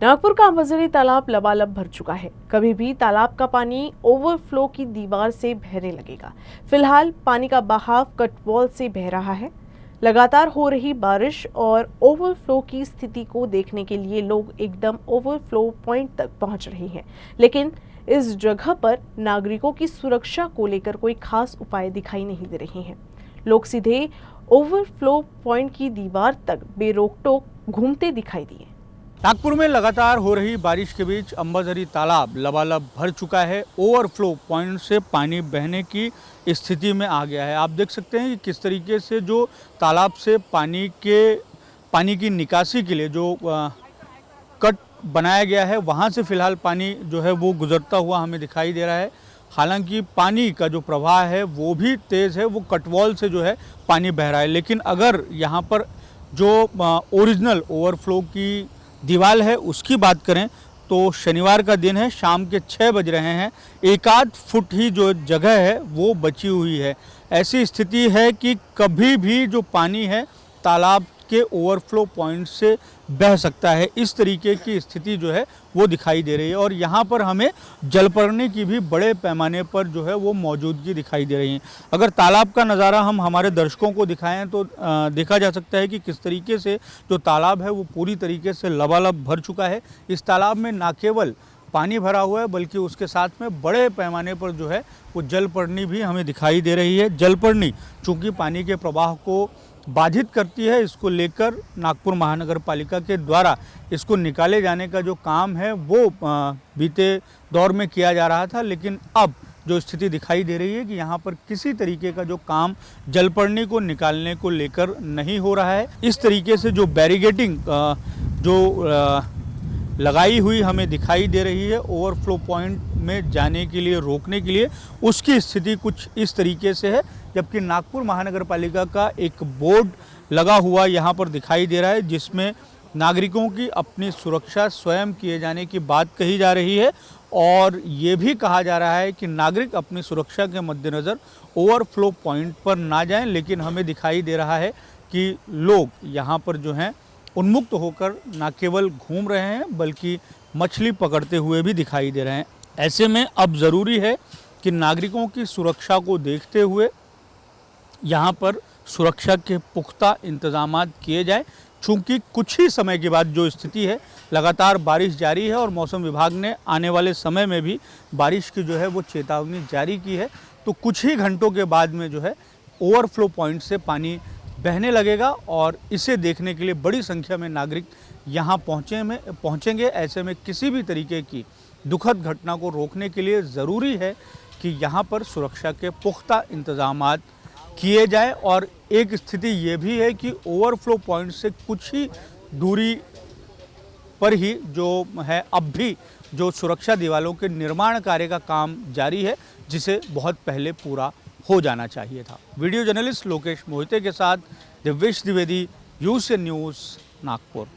नागपुर का अंबाझरी तालाब लबालब भर चुका है। कभी भी तालाब का पानी ओवरफ्लो की दीवार से बहने लगेगा। फिलहाल पानी का बहाव कटवॉल से बह रहा है। लगातार हो रही बारिश और ओवरफ्लो की स्थिति को देखने के लिए लोग एकदम ओवरफ्लो पॉइंट तक पहुंच रहे हैं, लेकिन इस जगह पर नागरिकों की सुरक्षा को लेकर कोई खास उपाय दिखाई नहीं दे रहे हैं। लोग सीधे ओवरफ्लो पॉइंट की दीवार तक बेरोक-टोक घूमते दिखाई दिए। नागपुर में लगातार हो रही बारिश के बीच अंबाझरी तालाब लबालब भर चुका है। ओवरफ्लो पॉइंट से पानी बहने की स्थिति में आ गया है। आप देख सकते हैं कि किस तरीके से जो तालाब से पानी की निकासी के लिए जो कट बनाया गया है, वहाँ से फिलहाल पानी जो है वो गुजरता हुआ हमें दिखाई दे रहा है। हालांकि पानी का जो प्रवाह है वो भी तेज़ है, वो कटवॉल से जो है पानी बह रहा है। लेकिन अगर यहाँ पर जो ओरिजिनल ओवरफ्लो की दीवार है उसकी बात करें तो शनिवार का दिन है, शाम के 6 बज रहे हैं। एक आध फुट ही जो जगह है वो बची हुई है। ऐसी स्थिति है कि कभी भी जो पानी है तालाब के ओवरफ्लो पॉइंट से बह सकता है। इस तरीके की स्थिति जो है वो दिखाई दे रही है और यहाँ पर हमें जलपर्णी की भी बड़े पैमाने पर जो है वो मौजूदगी दिखाई दे रही है। अगर तालाब का नज़ारा हम हमारे दर्शकों को दिखाएं तो देखा जा सकता है कि किस तरीके से जो तालाब है वो पूरी तरीके से लबालब भर चुका है। इस तालाब में ना केवल पानी भरा हुआ है बल्कि उसके साथ में बड़े पैमाने पर जो है वो जलपर्णी भी हमें दिखाई दे रही है। जलपर्णी चूँकि पानी के प्रवाह को बाधित करती है, इसको लेकर नागपुर महानगर पालिका के द्वारा इसको निकाले जाने का जो काम है वो बीते दौर में किया जा रहा था। लेकिन अब जो स्थिति दिखाई दे रही है कि यहाँ पर किसी तरीके का जो काम जलपर्णी को निकालने को लेकर नहीं हो रहा है। इस तरीके से जो बैरिगेटिंग लगाई हुई हमें दिखाई दे रही है ओवरफ्लो पॉइंट में जाने के लिए, रोकने के लिए, उसकी स्थिति कुछ इस तरीके से है। जबकि नागपुर महानगर पालिका का एक बोर्ड लगा हुआ यहाँ पर दिखाई दे रहा है जिसमें नागरिकों की अपनी सुरक्षा स्वयं किए जाने की बात कही जा रही है और ये भी कहा जा रहा है कि नागरिक अपनी सुरक्षा के मद्देनज़र ओवरफ्लो पॉइंट पर ना जाएं। लेकिन हमें दिखाई दे रहा है कि लोग यहाँ पर जो हैं उन्मुक्त होकर न केवल घूम रहे हैं बल्कि मछली पकड़ते हुए भी दिखाई दे रहे हैं। ऐसे में अब ज़रूरी है कि नागरिकों की सुरक्षा को देखते हुए यहाँ पर सुरक्षा के पुख्ता इंतजामात किए जाए। चूँकि कुछ ही समय के बाद जो स्थिति है, लगातार बारिश जारी है और मौसम विभाग ने आने वाले समय में भी बारिश की जो है वो चेतावनी जारी की है। तो कुछ ही घंटों के बाद में जो है ओवरफ्लो पॉइंट से पानी बहने लगेगा और इसे देखने के लिए बड़ी संख्या में नागरिक यहाँ पहुँचेंगे। ऐसे में किसी भी तरीके की दुखद घटना को रोकने के लिए ज़रूरी है कि यहाँ पर सुरक्षा के पुख्ता इंतजामात किए जाए। और एक स्थिति ये भी है कि ओवरफ्लो पॉइंट से कुछ ही दूरी पर ही जो है अब भी जो सुरक्षा दीवारों के निर्माण कार्य का काम जारी है, जिसे बहुत पहले पूरा हो जाना चाहिए था। वीडियो जर्नलिस्ट लोकेश मोहिते के साथ दिव्येश द्विवेदी, यूसी न्यूज़, नागपुर।